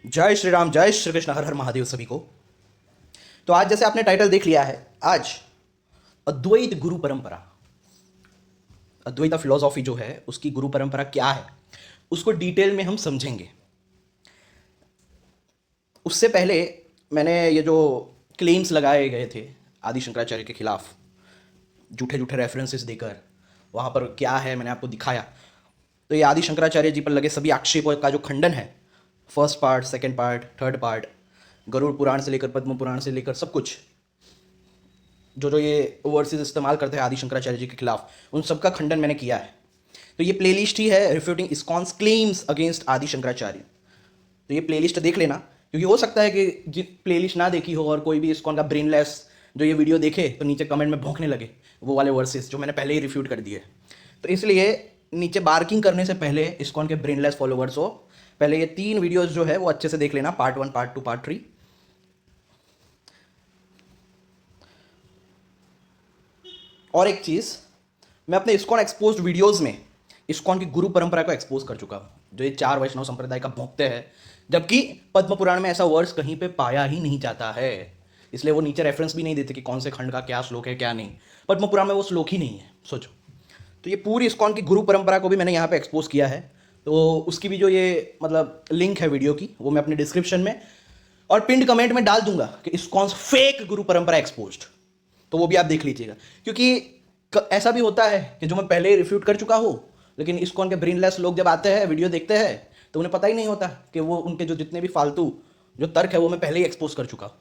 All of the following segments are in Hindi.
जय श्री राम, जय श्री कृष्ण, हर हर महादेव सभी को। तो आज जैसे आपने टाइटल देख लिया है, आज अद्वैत गुरु परंपरा, अद्वैत फिलॉसॉफी जो है उसकी गुरु परंपरा क्या है उसको डिटेल में हम समझेंगे। उससे पहले मैंने ये जो क्लेम्स लगाए गए थे आदि शंकराचार्य के खिलाफ, झूठे झूठे रेफरेंसेस देकर, वहाँ पर क्या है मैंने आपको दिखाया। तो ये आदि शंकराचार्य जी पर लगे सभी आक्षेपों का जो खंडन है, first part, second part, third part, Garuda Purana से लेकर पद्म पुराण से लेकर सब कुछ, जो जो ये वर्सेस इस्तेमाल करते हैं आदि शंकराचार्य जी के खिलाफ, उन सब का खंडन मैंने किया है। तो ये प्लेलिस्ट ही है रिफ्यूटिंग इस्कॉन्स क्लेम्स अगेंस्ट आदि शंकराचार्य। तो ये प्लेलिस्ट देख लेना, क्योंकि हो सकता है कि जिन प्लेलिस्ट ना देखी हो और कोई भी इस्कॉन का ब्रेनलेस जो ये वीडियो देखे तो नीचे कमेंट में भौंकने लगे वो वाले वर्सेस जो मैंने पहले ही रिफ्यूट कर दिए। तो इसलिए नीचे बार्किंग करने से पहले इस्कॉन के ब्रेनलेस फॉलोवर्स हो, पहले ये 3 वीडियोस जो है वो अच्छे से देख लेना, पार्ट 1, पार्ट 2, पार्ट 3। और एक चीज़, मैं अपने इस्कॉन एक्सपोज्ड वीडियोस में इस्कॉन की गुरु परंपरा को एक्सपोज कर चुका हूँ, जो ये 4 वैष्णव संप्रदाय का भोंकते हैं, जबकि पद्म पुराण में ऐसा वर्ड्स कहीं पे पाया ही नहीं जाता है। इसलिए वो नीचे रेफरेंस भी नहीं देते कि कौन से खंड का क्या श्लोक है क्या नहीं। पद्म पुराण में वो श्लोक ही नहीं है, सोचो। तो ये पूरी इस्कॉन की गुरु परंपरा को भी मैंने यहाँ पे एक्सपोज किया है। तो उसकी भी जो ये मतलब लिंक है वीडियो की, वो मैं अपने डिस्क्रिप्शन में और पिंड कमेंट में डाल दूंगा कि इस्कॉन फेक गुरु परंपरा एक्सपोज्ड, तो वो भी आप देख लीजिएगा। क्योंकि ऐसा भी होता है कि जो मैं पहले ही रिफ्यूट कर चुका हूँ, लेकिन इस्कॉन के ब्रेनलेस लोग जब आते हैं वीडियो देखते हैं तो उन्हें पता ही नहीं होता कि वो उनके जो जितने भी फालतू जो तर्क है वो मैं पहले ही एक्सपोज कर चुका हूँ।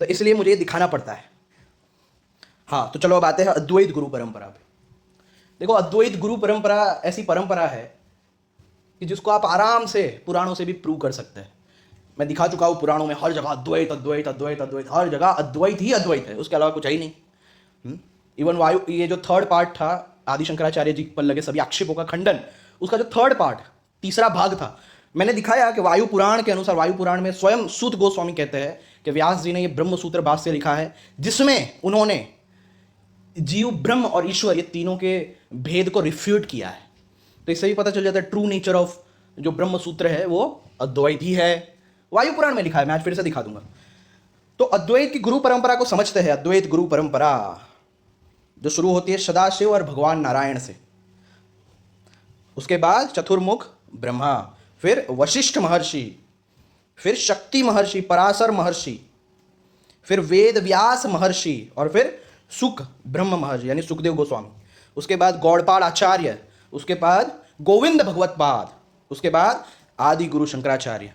तो इसलिए मुझे ये दिखाना पड़ता है। हाँ, तो चलो अब आते हैं अद्वैत गुरु परंपरा पे। देखो, अद्वैत गुरु परंपरा ऐसी परंपरा है कि जिसको आप आराम से पुराणों से भी प्रूव कर सकते हैं। मैं दिखा चुका हूँ पुराणों में हर जगह अद्वैत अद्वैत अद्वैत अद्वैत, हर जगह अद्वैत ही अद्वैत है, उसके अलावा कुछ है ही नहीं। इवन वायु, ये जो थर्ड पार्ट था आदि शंकराचार्य जी पर लगे सभी आक्षेपों का खंडन, उसका जो थर्ड पार्ट, तीसरा भाग था, मैंने दिखाया कि वायु पुराण के अनुसार, वायु पुराण में स्वयं सूत गोस्वामी कहते हैं कि व्यास जी ने ये ब्रह्म सूत्र भाष्य लिखा है, जिसमें उन्होंने जीव, ब्रह्म और ईश्वर, ये तीनों के भेद को रिफ्यूट किया है। तो इससे भी पता चल जाता है ट्रू नेचर ऑफ जो ब्रह्म सूत्र है वो अद्वैत ही है। वायु पुराण में लिखा है, मैं आज फिर से दिखा दूंगा। तो अद्वैत की गुरु परंपरा को समझते हैं। अद्वैत गुरु परंपरा जो शुरू होती है सदाशिव और भगवान नारायण से, उसके बाद चतुर्मुख ब्रह्मा, फिर वशिष्ठ महर्षि, फिर शक्ति महर्षि, पराशर महर्षि, फिर वेद व्यास महर्षि, और फिर सुख ब्रह्म महर्षि यानी सुखदेव गोस्वामी, उसके बाद गौड़पाद आचार्य, उसके बाद गोविंद भगवत पाद, उसके बाद आदि गुरु शंकराचार्य,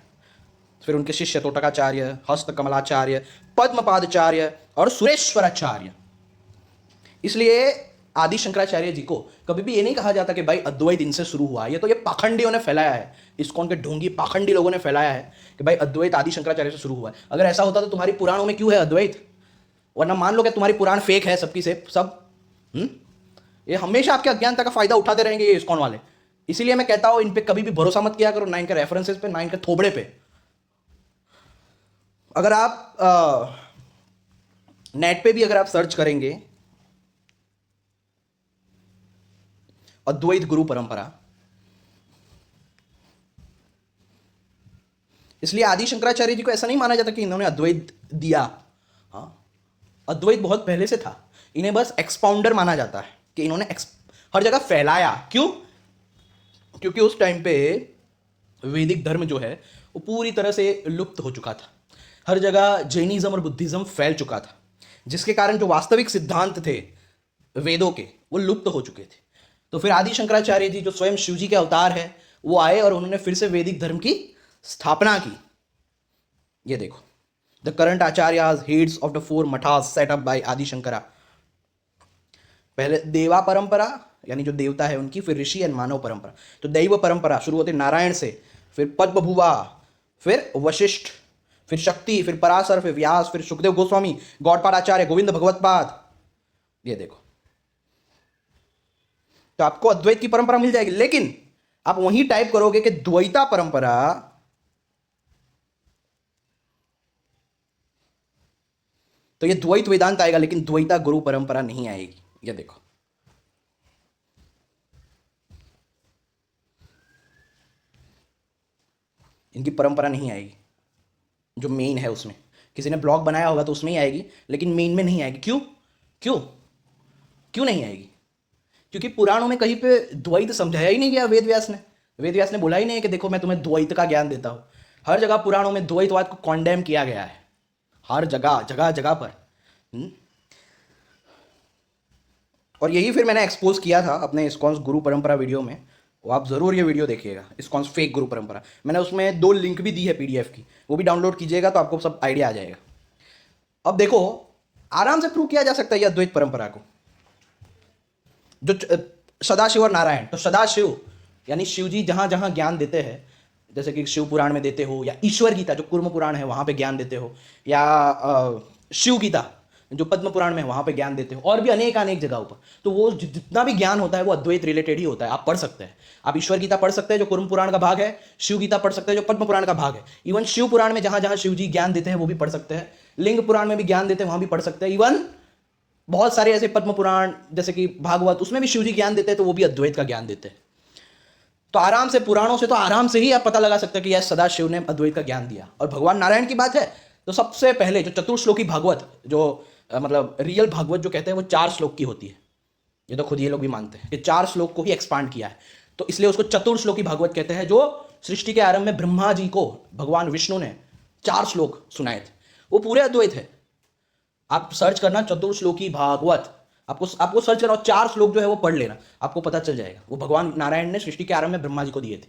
फिर उनके शिष्य तोटकाचार्य, हस्त कमलाचार्य, पद्मपादाचार्य और सुरेश्वराचार्य। इसलिए आदि शंकराचार्य जी को कभी भी ये नहीं कहा जाता कि भाई अद्वैत इनसे शुरू हुआ, ये तो ये पाखंडियों ने फैलाया है, इस्कॉन के ढोंगी पाखंडी लोगों ने फैलाया है कि भाई अद्वैत आदि शंकराचार्य से शुरू हुआ है। अगर ऐसा होता तो तुम्हारी पुराणों में क्यों है अद्वैत? वरना मान लो कि तुम्हारी पुराण फेक है सबकी से सब। ये हमेशा आपके अज्ञानता का फायदा उठाते रहेंगे ये इस्कॉन वाले। इसीलिए मैं कहता हूं इन पे कभी भी भरोसा मत किया करो, ना इनके रेफरेंसेस पे, ना इनके थोबड़े पे। अगर आप नेट पे भी अगर आप सर्च करेंगे अद्वैत गुरु परंपरा, इसलिए आदि शंकराचार्य जी को ऐसा नहीं माना जाता कि इन्होंने अद्वैत दिया। हाँ, अद्वैत बहुत पहले से था, इन्हें बस एक्सपाउंडर माना जाता है कि इन्होंने हर जगह फैलाया। क्यों? क्योंकि उस टाइम पे वैदिक धर्म जो है वो पूरी तरह से लुप्त हो चुका था, हर जगह जैनिज्म और बुद्धिज्म फैल चुका था, जिसके कारण जो वास्तविक सिद्धांत थे वेदों के वो लुप्त हो चुके थे। तो फिर आदि शंकराचार्य जी जो स्वयं शिव जी के अवतार है वो आए और उन्होंने फिर से वैदिक धर्म की स्थापना की। ये देखो, the current acharyas heads of the 4 mathas set up by Adi Shankara. पहले देवा परंपरा यानी जो देवता है उनकी, फिर ऋषि एंड मानव परंपरा। तो दैव परंपरा शुरू होती नारायण से, फिर पद्मभुवा, फिर वशिष्ठ, फिर शक्ति, फिर पराशर, फिर व्यास, फिर सुखदेव गोस्वामी, गौड़पाद आचार्य, गोविंद भगवत पाद। ये देखो, तो आपको अद्वैत की परंपरा मिल जाएगी, लेकिन आप वहीं टाइप करोगे कि द्वैता परंपरा, तो ये द्वैत वेदांत आएगा, लेकिन द्वैता गुरु परंपरा नहीं आएगी। ये देखो, इनकी परंपरा नहीं आएगी जो मेन है उसमें। किसी ने ब्लॉग बनाया होगा तो उसमें ही आएगी, लेकिन मेन में नहीं आएगी। क्यों क्यों क्यों नहीं आएगी? क्योंकि पुराणों में कहीं पे द्वैत समझाया ही नहीं गया। वेद व्यास ने बोला ही नहीं है कि देखो मैं तुम्हें द्वैत का ज्ञान देता हूँ। हर जगह पुराणों में द्वैतवाद को कॉन्डेम किया गया है, हर जगह जगह जगह पर। और यही फिर मैंने एक्सपोज किया था अपने इस्कॉन गुरु परंपरा वीडियो में। वो आप ज़रूर ये वीडियो देखिएगा, इस्कॉन फेक गुरु परंपरा। मैंने उसमें 2 लिंक भी दी है पीडीएफ की, वो भी डाउनलोड कीजिएगा तो आपको सब आइडिया आ जाएगा। अब देखो, आराम से प्रूव किया जा सकता है यह अद्वैत परंपरा को। जो सदाशिव और नारायण, तो सदाशिव यानी शिव जी जहाँ जहाँ ज्ञान देते हैं, जैसे कि शिव पुराण में देते हो, या ईश्वर गीता जो कूर्म पुराण है वहाँ पे ज्ञान देते हो, या शिव गीता जो पद्म पुराण में है वहाँ पे ज्ञान देते हो, और भी अनेक अनेक जगहों पर। तो वो जितना भी ज्ञान होता है वो अद्वैत रिलेटेड ही होता है। आप पढ़ सकते हैं, आप ईश्वर गीता पढ़ सकते हैं जो कूर्म पुराण का भाग है, शिव गीता पढ़ सकते हैं जो पद्म पुराण का भाग है। इवन शिव पुराण में जहाँ जहाँ शिव जी ज्ञान देते हैं वो भी पढ़ सकते हैं, लिंग पुराण में भी ज्ञान देते हैं वहाँ भी पढ़ सकते हैं। इवन बहुत सारे ऐसे पद्म पुराण जैसे कि भागवत, उसमें भी शिव जी ज्ञान देते हैं तो वो भी अद्वैत का ज्ञान देते हैं। तो आराम से पुराणों से तो आराम से ही आप पता लगा सकते हैं कि यह सदाशिव ने अद्वैत का ज्ञान दिया। और भगवान नारायण की बात है तो सबसे पहले जो चतुर्श्लोकी भागवत, जो मतलब रियल भागवत जो कहते हैं, वो 4 श्लोक की होती है। ये तो खुद ये लोग भी मानते हैं कि 4 श्लोक को ही एक्सपांड किया है, तो इसलिए उसको चतुर्श्लोकी भागवत कहते हैं। जो सृष्टि के आरंभ में ब्रह्मा जी को भगवान विष्णु ने 4 श्लोक सुनाए थे, वो पूरे अद्वैत है। आप सर्च करना चतुर्श्लोकी भागवत, आपको सर्च करना, 4 श्लोक जो है वो पढ़ लेना, आपको पता चल जाएगा। वो भगवान नारायण ने सृष्टि के आरंभ में ब्रह्मा जी को दिए थे,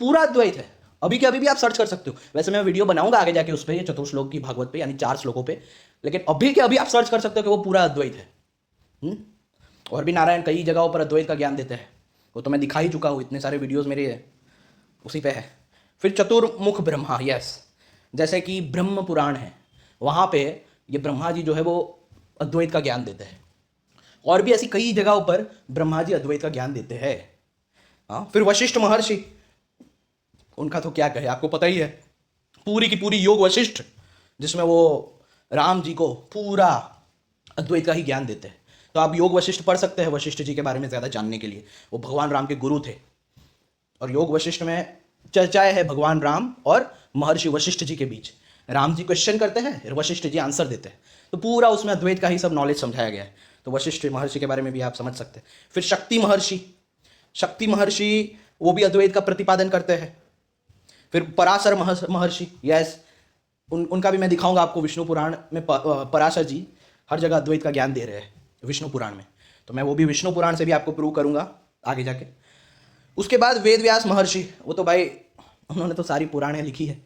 पूरा अद्वैत है। अभी के अभी भी आप सर्च कर सकते हो। वैसे मैं वीडियो बनाऊंगा आगे जाके उस पर, ये चतुर्श्लोक की भागवत पे, यानी 4 श्लोकों पे, लेकिन अभी के अभी आप सर्च कर सकते हो कि वो पूरा अद्वैत है। और भी नारायण कई जगहों पर अद्वैत का ज्ञान देते हैं, वो तो मैं दिखा ही चुका हूँ, इतने सारे वीडियोज़ मेरे उसी पे है। फिर चतुर्मुख ब्रह्मा, यस, जैसे कि ब्रह्म पुराण है, वहाँ पे ये ब्रह्मा जी जो है वो अद्वैत का ज्ञान देते हैं। और भी ऐसी कई जगहों पर ब्रह्मा जी अद्वैत का ज्ञान देते हैं। हाँ, फिर वशिष्ठ महर्षि, उनका तो क्या कहे, आपको पता ही है, पूरी की पूरी योग वशिष्ठ, जिसमें वो राम जी को पूरा अद्वैत का ही ज्ञान देते हैं। तो आप योग वशिष्ठ पढ़ सकते हैं वशिष्ठ जी के बारे में ज़्यादा जानने के लिए। वो भगवान राम के गुरु थे, और योग वशिष्ठ में चर्चाएं है भगवान राम और महर्षि वशिष्ठ जी के बीच। राम जी क्वेश्चन करते हैं, वशिष्ठ जी आंसर देते हैं, तो पूरा उसमें अद्वैत का ही सब नॉलेज समझाया गया है। तो वशिष्ठ महर्षि के बारे में भी आप समझ सकते हैं। फिर शक्ति महर्षि वो भी अद्वैत का प्रतिपादन करते हैं। फिर पराशर महर्षि, यस, उनका भी मैं दिखाऊंगा आपको। विष्णु पुराण में पराशर जी हर जगह अद्वैत का ज्ञान दे रहे हैं विष्णु पुराण में, तो मैं वो भी विष्णु पुराण से भी आपको प्रूव करूंगा आगे जाके। उसके बाद वेद व्यास महर्षि, वो तो भाई उन्होंने तो सारी पुराणें लिखी है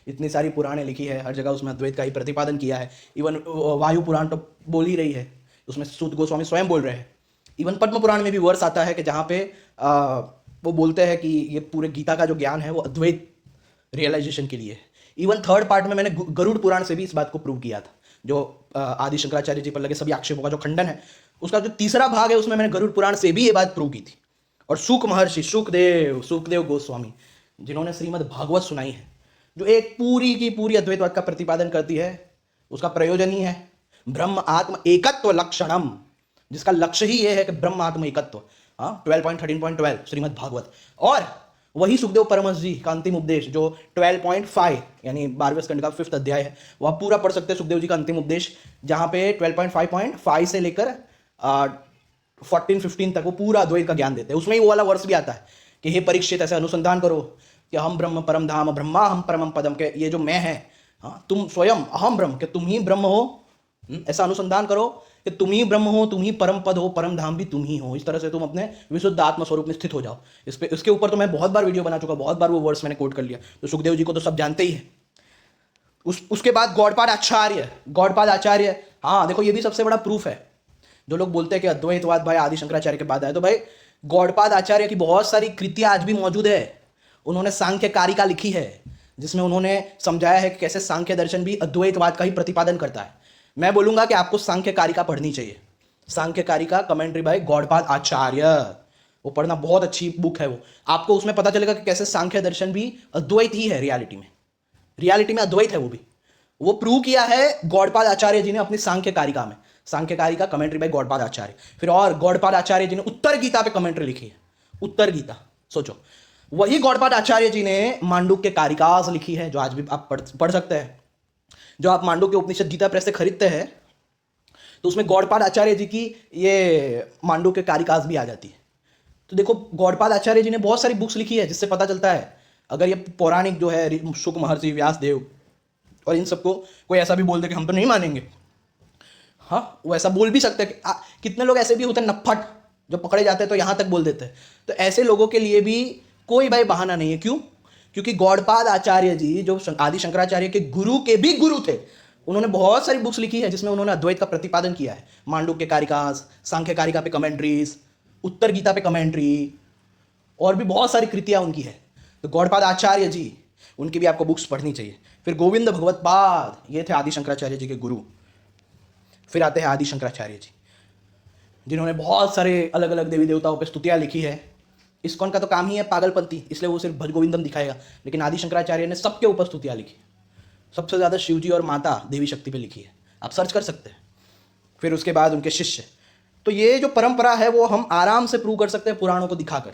इतनी सारी पुराणें लिखी है, हर जगह उसमें अद्वैत का ही प्रतिपादन किया है। इवन वायु पुराण तो बोल ही रही है, उसमें सूत गोस्वामी स्वयं बोल रहे हैं। इवन पद्म पुराण में भी वर्ष आता है कि जहाँ पे वो बोलते हैं कि ये पूरे गीता का जो ज्ञान है वो अद्वैत रियलाइजेशन के लिए है। इवन 3rd पार्ट में मैंने गरुड़ पुराण से भी इस बात को प्रूव किया था, जो आदि शंकराचार्य जी पर लगे सभी आक्षेपों का जो खंडन है, उसका जो 3रा भाग है उसमें मैंने गरुड़ पुराण से भी ये बात प्रूव की थी। और शुक महर्षि, सुखदेव गोस्वामी, जिन्होंने श्रीमद् भागवत सुनाई है, जो एक पूरी की पूरी अद्वैतवाद का प्रतिपादन करती है। उसका प्रयोजन ही है ब्रह्म आत्म एकत्व लक्षणम, जिसका लक्ष्य ही यह है कि ब्रह्म आत्म एकत्व। 12.13.12 श्रीमद् भागवत। और वही सुखदेव परमहंस जी का अंतिम उपदेश जो 12.5 यानी 12वें स्कंद का 5th अध्याय है, वह पूरा पढ़ सकते हैं सुखदेव जी का अंतिम उपदेश, जहाँ पे 12.5.5 से लेकर 14-15 तक वो पूरा अद्वैत का ज्ञान देते हैं। उसमें ही वो वाला वर्ष भी आता है कि हे परीक्षित, ऐसे अनुसंधान करो कि हम ब्रह्म परम धाम, ब्रह्मा हम परमम पदम, के ये जो मैं है, हाँ, तुम स्वयं अहम ब्रह्म, के तुम ही ब्रह्म हो। ऐसा अनुसंधान करो कि तुम ही ब्रह्म हो, तुम ही परम पद हो, परम धाम भी तुम ही हो। इस तरह से तुम अपने विशुद्ध आत्म स्वरूप में स्थित हो जाओ। इसके ऊपर तो मैं बहुत बार वीडियो बना चुका, बहुत बार वो वर्ड्स मैंने कोट कर लिया, तो सुखदेव जी को तो सब जानते ही है। उसके बाद गौड़पाद आचार्य, हाँ देखो ये भी सबसे बड़ा प्रूफ है। जो लोग बोलते हैं कि अद्वैतवाद भाई आदि शंकराचार्य के बाद आए, तो भाई गौड़पाद आचार्य की बहुत सारी कृतियां आज भी मौजूद है। उन्होंने सांख्य कारिका लिखी है, जिसमें उन्होंने समझाया है कि कैसे सांख्य दर्शन भी अद्वैतवाद का ही प्रतिपादन करता है। मैं बोलूंगा कि आपको सांख्य कारिका पढ़नी चाहिए। सांख्य कारिका कमेंट्री बाय गौड़पाद आचार्य, वो पढ़ना, बहुत अच्छी बुक है वो। आपको उसमें पता चलेगा कि कैसे सांख्य दर्शन भी अद्वैत ही है, रियलिटी में अद्वैत है। वो प्रूव किया है गौड़पाद आचार्य जी ने अपनी सांख्य कारिका में। सांख्य कारिका कमेंट्री बाय गौड़पाद आचार्य। फिर और गौड़पाद आचार्य जी ने उत्तर गीता पे कमेंट्री लिखी है। उत्तर गीता, सोचो, वही गौड़पाद आचार्य जी ने मांडुक्य के कारिकास लिखी है, जो आज भी आप पढ़ सकते हैं। जो आप मांडुक्य उपनिषद गीता प्रेस से खरीदते हैं तो उसमें गौड़पाद आचार्य जी की ये मांडुक्य के कारिकास भी आ जाती है। तो देखो, गौड़पाद आचार्य जी ने बहुत सारी बुक्स लिखी है, जिससे पता चलता है अगर ये पौराणिक जो है शुक महर्षि व्यासदेव और इन सबको कोई ऐसा भी बोल दे कि हम तो नहीं मानेंगे, हाँ वो ऐसा बोल भी सकते हैं कितने लोग ऐसे भी होते हैं नफ्फट जो पकड़े जाते हैं तो यहाँ तक बोल देते हैं। तो ऐसे लोगों के लिए भी कोई भाई बहाना नहीं है। क्यों? क्योंकि गौड़पाद आचार्य जी जो आदि शंकराचार्य के गुरु के भी गुरु थे, उन्होंने बहुत सारी बुक्स लिखी है जिसमें उन्होंने अद्वैत का प्रतिपादन किया है। मांडुक्य कारिकास, सांख्य कारिका पे कमेंट्रीज, उत्तर गीता पे कमेंट्री, और भी बहुत सारी कृतियां उनकी है। तो गौड़पाद आचार्य जी, उनकी भी आपको बुक्स पढ़नी चाहिए। फिर गोविंद भगवत पाद, ये थे आदि शंकराचार्य जी के गुरु। फिर आते हैं आदि शंकराचार्य जी, जिन्होंने बहुत सारे अलग अलग देवी देवताओं पे स्तुतियां लिखी है। इस्कॉन का तो काम ही है पागलपंती, इसलिए वो सिर्फ भज गोविंदम दिखाएगा, लेकिन आदि शंकराचार्य ने सबके ऊपर स्तुतियां लिखी। सबसे ज़्यादा शिवजी और माता देवी शक्ति पे लिखी है, आप सर्च कर सकते हैं। फिर उसके बाद उनके शिष्य। तो ये जो परंपरा है वो हम आराम से प्रूव कर सकते हैं पुराणों को दिखाकर।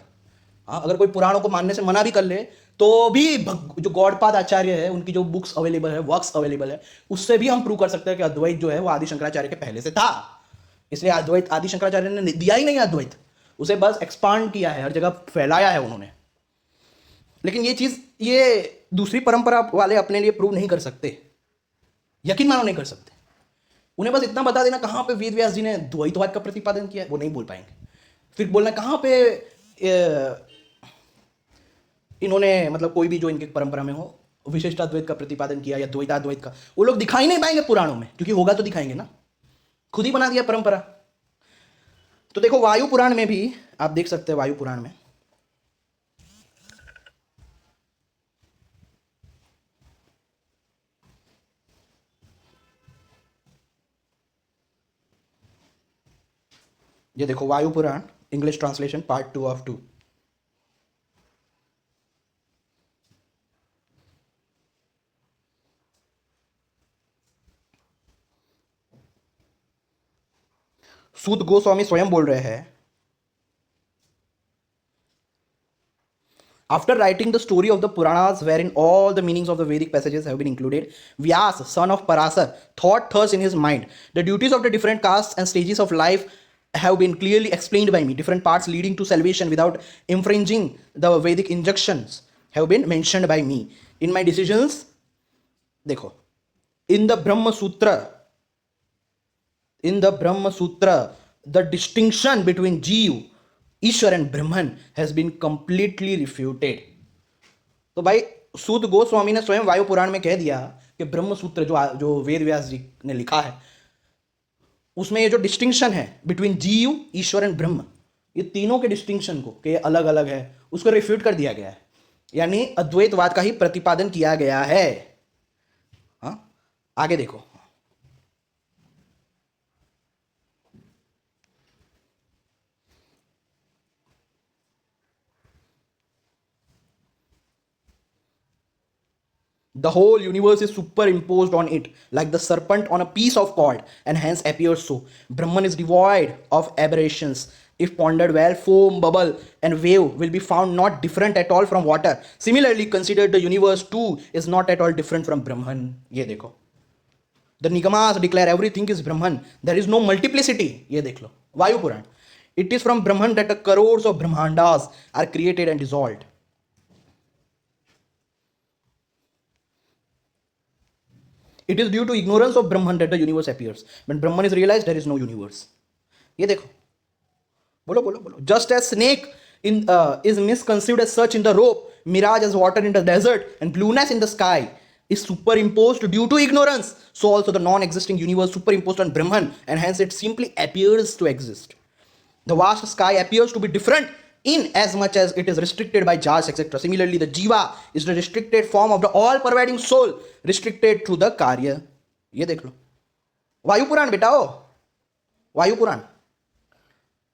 हाँ, अगर कोई पुराणों को मानने से मना भी कर ले तो भी जो गौड़पाद आचार्य है उनकी जो बुक्स अवेलेबल है, वर्क्स अवेलेबल है, उससे भी हम प्रूव कर सकते हैं कि अद्वैत जो है वो आदि शंकराचार्य के पहले से था। इसलिए अद्वैत आदि शंकराचार्य ने दिया ही नहीं अद्वैत, उसे बस एक्सपांड किया है, हर जगह फैलाया है उन्होंने। लेकिन ये चीज़ ये दूसरी परंपरा वाले अपने लिए प्रूव नहीं कर सकते, यकीन मानो नहीं कर सकते। उन्हें बस इतना बता देना कहाँ पे वेद व्यास जी ने द्वैतवाद का प्रतिपादन किया है, वो नहीं बोल पाएंगे। फिर बोलना कहाँ पे इन्होंने मतलब कोई भी जो इनकी परंपरा में हो विशिष्टाद्वैत का प्रतिपादन किया या द्वैताद्वैत का, वो लोग दिखा ही नहीं पाएंगे पुराणों में, क्योंकि होगा तो दिखाएंगे ना, खुद ही बना दिया परंपरा। तो देखो वायु पुराण में भी आप देख सकते हैं, वायु पुराण में ये देखो, वायु पुराण इंग्लिश ट्रांसलेशन पार्ट 2 ऑफ 2। सूत गोस्वामी स्वयं बोल रहे हैं, after writing the story of the Puranas, wherein all the meanings of the Vedic passages have been included, Vyas, son of Parasar, thought thus in his mind: the duties of the different castes and stages of life have been clearly explained by me. Different paths leading to salvation without infringing the Vedic injunctions have been mentioned by me. In my decisions, देखो, in the Brahma Sutra, the distinction between Jeev, ईश्वर and Brahman has been completely refuted. तो भाई सूत गोस्वामी ने स्वयं वायु पुराण में कह दिया कि ब्रह्म सूत्र जो वेद व्यास जी ने लिखा है उसमें ये जो डिस्टिंक्शन है बिटवीन जीव, ईश्वर एंड ब्रह्म, ये तीनों के डिस्टिंक्शन को कि अलग अलग है, उसको रिफ्यूट कर दिया गया है, यानी अद्वैतवाद का ही प्रतिपादन किया गया है। हाँ, आगे देखो, the whole universe is superimposed on it like the serpent on a piece of cord, and hence appears so. Brahman is devoid of aberrations. If pondered well, foam, bubble and wave will be found not different at all from water. Similarly considered, the universe too is not at all different from Brahman. ये देखो, the Nigamas declare everything is Brahman. There is no multiplicity. ये देख लो, वायु पुराण। It is from Brahman that the crores of Brahmandas are created and dissolved. It is due to ignorance of Brahman that the universe appears. When Brahman is realized, there is no universe. ये देखो, बोलो बोलो बोलो। Just as snake is misconceived as such in the rope, mirage as water in the desert, and blueness in the sky is superimposed due to ignorance, so also the non-existing universe superimposed on Brahman, and hence it simply appears to exist. The vast sky appears to be different in as much as it is restricted by jars, etc. Similarly, the jiva is the restricted form of the all-pervading soul, restricted through the कार्य। ये देख लो, वायु पुराण बेटा हो, वायु पुराण।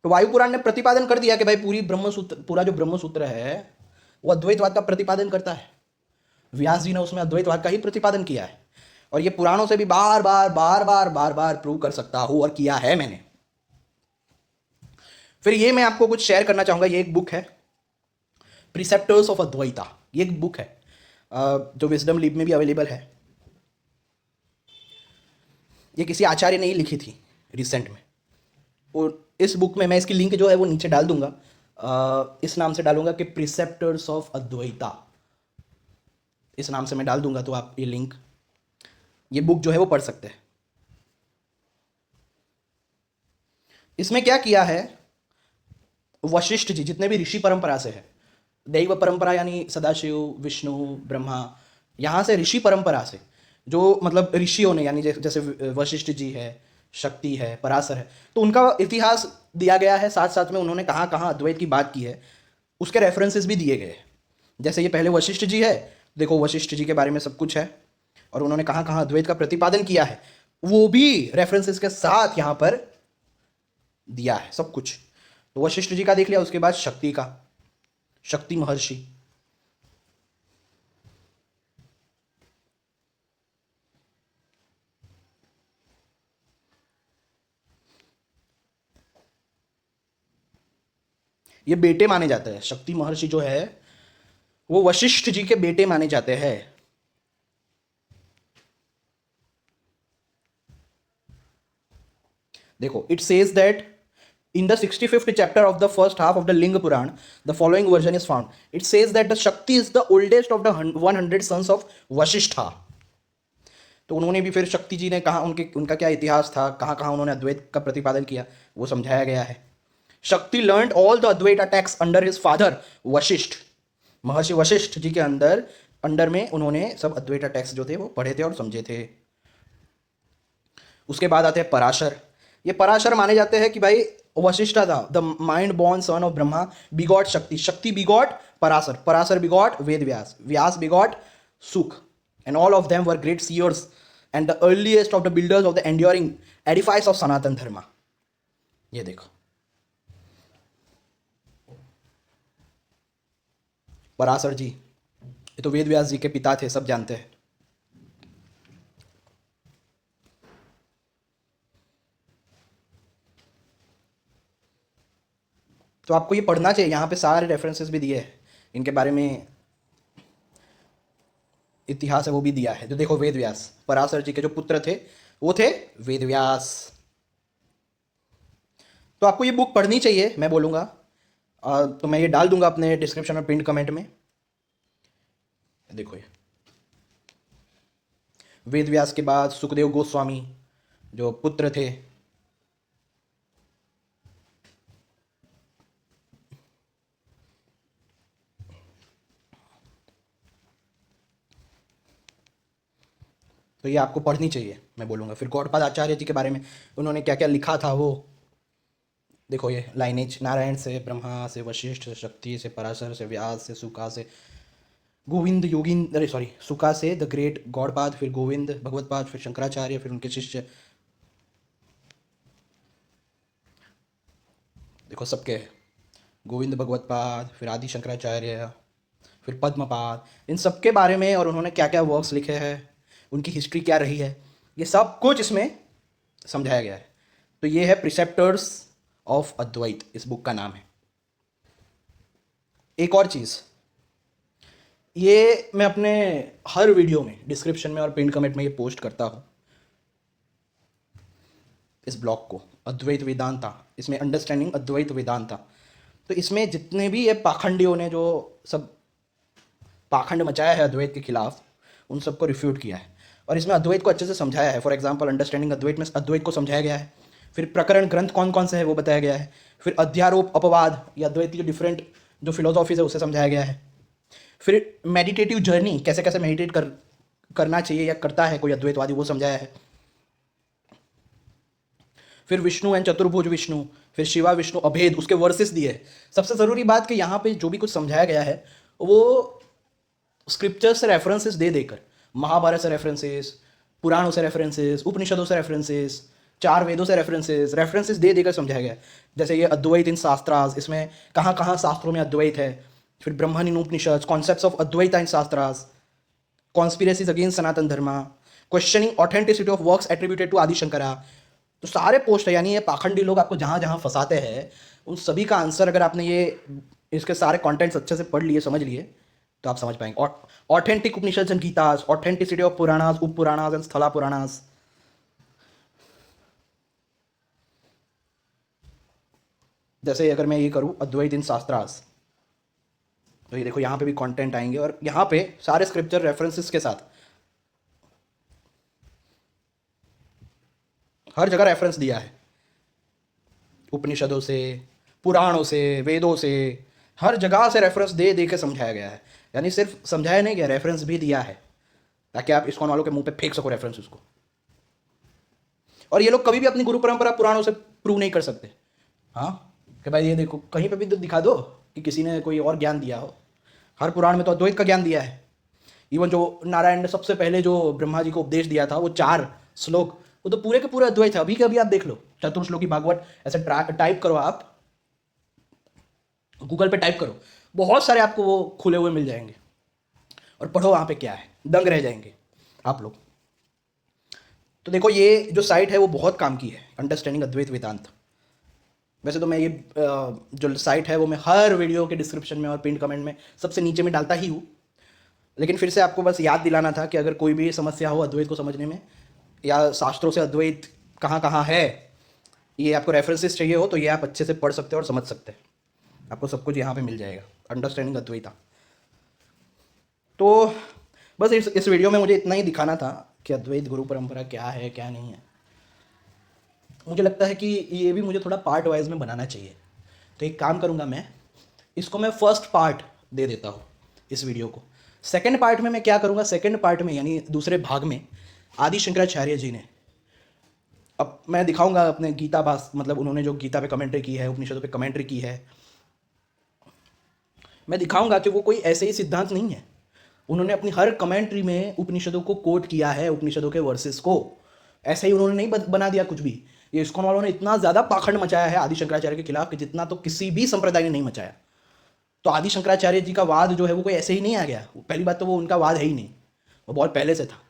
तो वायु पुराण ने प्रतिपादन कर दिया कि भाई पूरा जो ब्रह्म सूत्र है वो अद्वैतवाद का प्रतिपादन करता है। व्यास जी ने उसमें अद्वैतवाद का ही प्रतिपादन किया है, और ये पुराणों से भी बार बार प्रूव कर सकता हूं, और किया है मैंने। फिर ये मैं आपको कुछ शेयर करना चाहूंगा। ये एक बुक है प्रिसेप्टर्स ऑफ अद्वैता, ये एक बुक है जो विजडम लीब में भी अवेलेबल है। ये किसी आचार्य ने ही लिखी थी रिसेंट में। और इस बुक में मैं इसकी लिंक जो है वो नीचे डाल दूंगा, इस नाम से डालूंगा कि प्रिसेप्टर्स ऑफ अद्वैता, इस नाम से मैं डाल दूंगा, तो आप ये लिंक, ये बुक जो है वो पढ़ सकते हैं। इसमें क्या किया है, वशिष्ठ जी जितने भी ऋषि परंपरा से है, दैव परंपरा यानी सदाशिव, विष्णु, ब्रह्मा, यहाँ से ऋषि परंपरा से जो मतलब ऋषियों ने, यानी जैसे वशिष्ठ जी है, शक्ति है, पराशर है, तो उनका इतिहास दिया गया है, साथ साथ में उन्होंने कहाँ कहाँ अद्वैत की बात की है उसके रेफरेंसेस भी दिए गए हैं। जैसे ये पहले वशिष्ठ जी है, देखो वशिष्ठ जी के बारे में सब कुछ है और उन्होंने कहाँ कहाँ अद्वैत का प्रतिपादन किया है वो भी रेफरेंसेस के साथ यहाँ पर दिया है सब कुछ। तो वशिष्ठ जी का देख लिया, उसके बाद शक्ति का, शक्ति महर्षि, ये बेटे माने जाते हैं। शक्ति महर्षि जो है वो वशिष्ठ जी के बेटे माने जाते हैं। देखो, it says that in the 65th chapter of the first half of the Linga Puran, the following version is found. It says that the Shakti is the oldest of the 100 sons of Vasishtha. तो उन्होंने भी फिर शक्ति जी ने कहा, उनका क्या इतिहास था, कहाँ कहाँ उन्होंने अद्वैत का प्रतिपादन किया, वो समझाया गया है। शक्ति learned all the Advaita text under his father Vashishtha, महर्षि वशिष्ठ जी के अंडर में उन्होंने सब अद्वैता टेक्स्ट जो थे वो पढ़े थे और समझे थे। उसके बाद आते हैं पराशर। ये पराशर माने जाते हैं कि भाई वशिष्ठ था the mind born son of Brahma, begot Shakti, Shakti begot Parashara, Parashara begot Veda Vyasa, Vyasa begot Shuka, and all of them were great seers and the earliest of the builders of the enduring edifice of Sanatana Dharma. ये देखो, पराशर जी ये तो वेद व्यास जी के पिता थे, सब जानते हैं। तो आपको ये पढ़ना चाहिए, यहाँ पे सारे रेफरेंसेस भी दिए हैं, इनके बारे में इतिहास है वो भी दिया है। जो देखो, वेद व्यास, पराशर जी के जो पुत्र थे वो थे वेद व्यास। तो आपको ये बुक पढ़नी चाहिए, मैं बोलूँगा। तो मैं ये डाल दूंगा अपने डिस्क्रिप्शन में, पिन कमेंट में। देखो, ये वेद व्यास के बाद सुखदेव गोस्वामी जो पुत्र थे, तो ये आपको पढ़नी चाहिए, मैं बोलूँगा। फिर गौड़पाद आचार्य जी के बारे में उन्होंने क्या क्या लिखा था वो देखो, ये लाइनेज, नारायण से, ब्रह्मा से, वशिष्ठ से, शक्ति से, पराशर से, व्यास से, सुका से, गोविंद योगिंद, अरे सॉरी, सुका से द ग्रेट गौड़पाद, फिर गोविंद भगवतपाद, फिर शंकराचार्य, फिर उनके शिष्य, देखो सबके गोविंद भगवतपाद, फिर आदि शंकराचार्य, फिर पद्मपाद, इन सब के बारे में और उन्होंने क्या क्या वर्क्स लिखे हैं, उनकी हिस्ट्री क्या रही है, ये सब कुछ इसमें समझाया गया है। तो ये है प्रिसेप्टर्स ऑफ अद्वैत, इस बुक का नाम है। एक और चीज़, ये मैं अपने हर वीडियो में डिस्क्रिप्शन में और पिन कमेंट में ये पोस्ट करता हूँ, इस ब्लॉग को, अद्वैत वेदांता, इसमें अंडरस्टैंडिंग अद्वैत वेदांता। तो इसमें जितने भी ये पाखंडियों ने जो सब पाखंड मचाया है अद्वैत के खिलाफ, उन सबको रिफ्यूट किया है और इसमें अद्वैत को अच्छे से समझाया है। फॉर एग्जांपल, अंडरस्टैंडिंग अद्वैत में अद्वैत को समझाया गया है। फिर प्रकरण ग्रंथ कौन कौन से है वो बताया गया है। फिर अध्यारोप अपवाद, या अद्वैत की जो डिफरेंट जो फिलोसॉफीज है उसे समझाया गया है। फिर मेडिटेटिव जर्नी, कैसे कैसे मेडिटेट करना चाहिए या करता है कोई अद्वैतवादी, वो समझाया है। फिर विष्णु एंड चतुर्भुज विष्णु, फिर शिवा विष्णु अभेद, उसके वर्सेस दिए। सबसे ज़रूरी बात कि यहाँ पे जो भी कुछ समझाया गया है वो स्क्रिप्चर से रेफरेंसेस दे देकर, महाभारत से रेफरेंसेस, पुराणों से रेफरेंसेस, उपनिषदों से रेफरेंसेस, चार वेदों से रेफरेंसेस दे देकर समझाया गया है। जैसे ये अद्वैत इन शास्त्रास, इसमें कहाँ कहाँ शास्त्रों में अद्वैत है। फिर Brahman in Upanishad, concepts of Advaita in shastras, conspiracies against Sanatana Dharma, questioning authenticity of works attributed to Adi Shankara. तो सारे पोस्ट है, यानी ये पाखंडी लोग आपको जहाँ जहाँ फंसाते हैं उन सभी का आंसर अगर आपने ये इसके सारे कंटेंट्स अच्छे से पढ़ लिए, समझ लिए, तो आप समझ पाएंगे। और authentic Upanishad and Gitas, authenticity of Puranas, Upa Puranas and स्थला Puranas. जैसे अगर मैं ये करूँ अद्वैत इन शास्त्रास, तो ये देखो यहाँ पे भी कंटेंट आएंगे और यहाँ पे सारे स्क्रिप्चर रेफरेंसेस के साथ हर जगह रेफरेंस दिया है, उपनिषदों से, पुराणों से, वेदों से, हर जगह से रेफरेंस दे दे के समझाया गया है। यानी सिर्फ समझाया नहीं गया, रेफरेंस भी दिया है, ताकि आप इस्कॉन वालों के मुंह पे फेंक सको रेफरेंस उसको। और ये लोग कभी भी अपनी गुरु परंपरा पुराणों से प्रूव नहीं कर सकते। हाँ, कि भाई ये देखो, कहीं पे भी तो दिखा दो कि किसी ने कोई और ज्ञान दिया हो। हर पुराण में तो अद्वैत का ज्ञान दिया है। इवन जो नारायण ने सबसे पहले जो ब्रह्मा जी को उपदेश दिया था, वो 4 श्लोक, वो तो पूरे के पूरे अद्वैत है। अभी के अभी आप देख लो, चतुर्श्लोकी भागवत ऐसे टाइप करो, आप गूगल पे टाइप करो, बहुत सारे आपको वो खुले हुए मिल जाएंगे, और पढ़ो वहाँ पे क्या है, दंग रह जाएंगे आप लोग। तो देखो, ये जो साइट है वो बहुत काम की है, अंडरस्टैंडिंग अद्वैत वेदांत। वैसे तो मैं ये जो साइट है वो मैं हर वीडियो के डिस्क्रिप्शन में और पिन कमेंट में सबसे नीचे में डालता ही हूँ, लेकिन फिर से आपको बस याद दिलाना था कि अगर कोई भी समस्या हो अद्वैत को समझने में, या शास्त्रों से अद्वैत कहाँ कहाँ है, ये आपको रेफरेंसेस चाहिए हो, तो ये आप अच्छे से पढ़ सकते हो और समझ सकते हैं। आपको सब कुछ यहाँ पे मिल जाएगा, अंडरस्टैंडिंग अद्वैता। तो बस इस वीडियो में मुझे इतना ही दिखाना था कि अद्वैत गुरु परंपरा क्या है, क्या नहीं है। मुझे लगता है कि ये भी मुझे थोड़ा पार्ट वाइज में बनाना चाहिए। तो एक काम करूँगा, मैं इसको मैं फर्स्ट पार्ट दे देता हूँ इस वीडियो को। सेकंड पार्ट में मैं क्या करूँगा, सेकंड पार्ट में यानी दूसरे भाग में आदि शंकराचार्य जी ने, अब मैं दिखाऊंगा अपने गीता भाष, मतलब उन्होंने जो गीता पे कमेंट्री की है, उपनिषदों पे कमेंट्री की है, मैं दिखाऊंगा कि वो कोई ऐसे ही सिद्धांत नहीं है। उन्होंने अपनी हर कमेंट्री में उपनिषदों को कोट किया है, उपनिषदों के वर्सेस को। ऐसे ही उन्होंने नहीं बना दिया कुछ भी। ये इस्कॉन वालों ने इतना ज़्यादा पाखंड मचाया है आदि शंकराचार्य के खिलाफ कि जितना तो किसी भी संप्रदाय ने नहीं मचाया। तो आदि शंकराचार्य जी का वाद जो है वो कोई ऐसे ही नहीं आ गया। पहली बात तो वो उनका वाद है ही नहीं, वो बहुत पहले से था।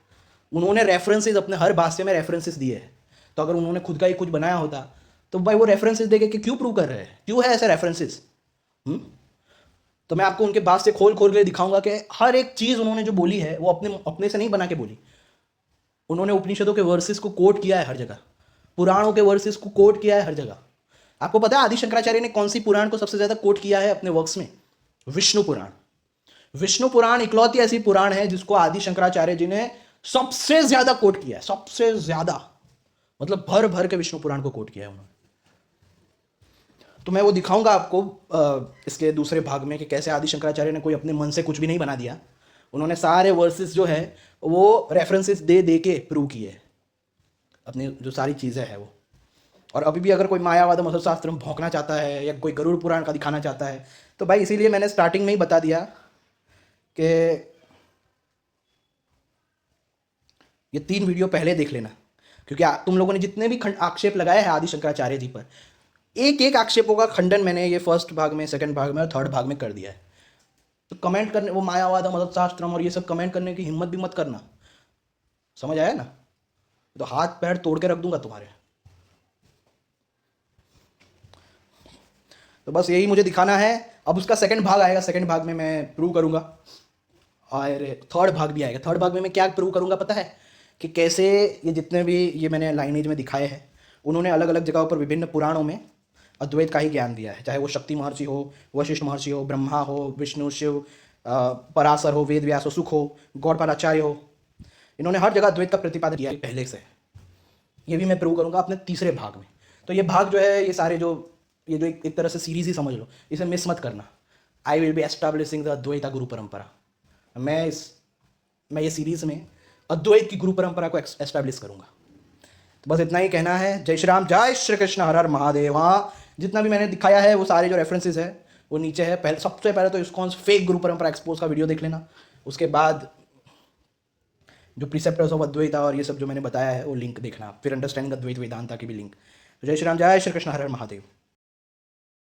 उन्होंने रेफरेंसेस अपने हर भाष्य में रेफरेंसेस दिए हैं। तो अगर उन्होंने खुद का ही कुछ बनाया होता तो भाई वो रेफरेंसेस देके कि क्यों प्रूव कर रहे हैं, क्यों है ऐसे रेफरेंसेस। तो मैं आपको उनके बात से खोल खोल के दिखाऊंगा कि हर एक चीज़ उन्होंने जो बोली है वो अपने से नहीं बना के बोली। उन्होंने उपनिषदों के वर्सेस को कोट किया है हर जगह, पुराणों के वर्सेस को कोट किया है हर जगह। आपको पता है आदि शंकराचार्य ने कौन सी पुराण को सबसे ज़्यादा कोट किया है अपने वर्क्स में? विष्णु पुराण। विष्णु पुराण इकलौती ऐसी पुराण है जिसको आदि शंकराचार्य जी ने सबसे ज़्यादा कोट किया है, सबसे ज़्यादा, मतलब भर भर के विष्णु पुराण को कोट किया है उन्होंने। तो मैं वो दिखाऊंगा आपको इसके दूसरे भाग में कि कैसे आदि शंकराचार्य ने कोई अपने मन से कुछ भी नहीं बना दिया। उन्होंने सारे वर्सेस जो है वो रेफरेंसेस दे दे के प्रूव किए अपनी जो सारी चीज़ें हैं वो। और अभी भी अगर कोई मायावाद मधुर शास्त्र में भौंकना चाहता है या कोई गरुड़ पुराण का दिखाना चाहता है, तो भाई इसीलिए मैंने स्टार्टिंग में ही बता दिया कि ये 3 वीडियो पहले देख लेना, क्योंकि तुम लोगों ने जितने भी आक्षेप लगाए हैं आदि शंकराचार्य जी पर, एक एक आक्षेपों का खंडन मैंने ये फर्स्ट भाग में, सेकंड भाग में और थर्ड भाग में कर दिया है। तो कमेंट करने, वो मायावाद मदद शास्त्रम और ये सब कमेंट करने की हिम्मत भी मत करना, समझ आया ना? तो हाथ पैर तोड़ के रख दूंगा तुम्हारे। तो बस यही मुझे दिखाना है। अब उसका सेकंड भाग आएगा, सेकंड भाग में मैं प्रूव करूंगा, और थर्ड भाग भी आएगा। थर्ड भाग में मैं क्या प्रूव करूंगा पता है? कि कैसे ये जितने भी ये मैंने लाइनेज में दिखाए हैं, उन्होंने अलग अलग जगहों पर विभिन्न पुराणों में अद्वैत का ही ज्ञान दिया है। चाहे वो शक्ति महर्षि हो, वशिष्ठ महर्षि हो, ब्रह्मा हो, विष्णु, शिव, पराशर हो, वेद व्यास हो, सुख हो, गौड़पाद आचार्य हो, इन्होंने हर जगह अद्वैत का प्रतिपादन किया है पहले से। ये भी मैं प्रूव करूंगा अपने तीसरे भाग में। तो ये भाग जो है, ये सारे जो एक तरह से सीरीज ही समझ लो, इसे मिस मत करना। I will be establishing the Advaita गुरु परंपरा। मैं ये सीरीज में अद्वैत की गुरु परंपरा को एस्टैब्लिश करूंगा। तो बस इतना ही कहना है। जय श्री राम, जय श्री कृष्ण, हर हर महादेव। हाँ, जितना भी मैंने दिखाया है वो सारे जो रेफरेंसेस है वो नीचे है। सबसे पहले तो इस्कॉन फेक गुरु परंपरा एक्सपोज का वीडियो देख लेना, उसके बाद जो प्रिसेप्टर्स ऑफ अद्वैता और ये सब जो मैंने बताया है वो लिंक देखना, फिर अंडरस्टैंडिंग अद्वैत वेदांता की भी लिंक। जय श्री राम, जय श्री कृष्ण, हर हर महादेव।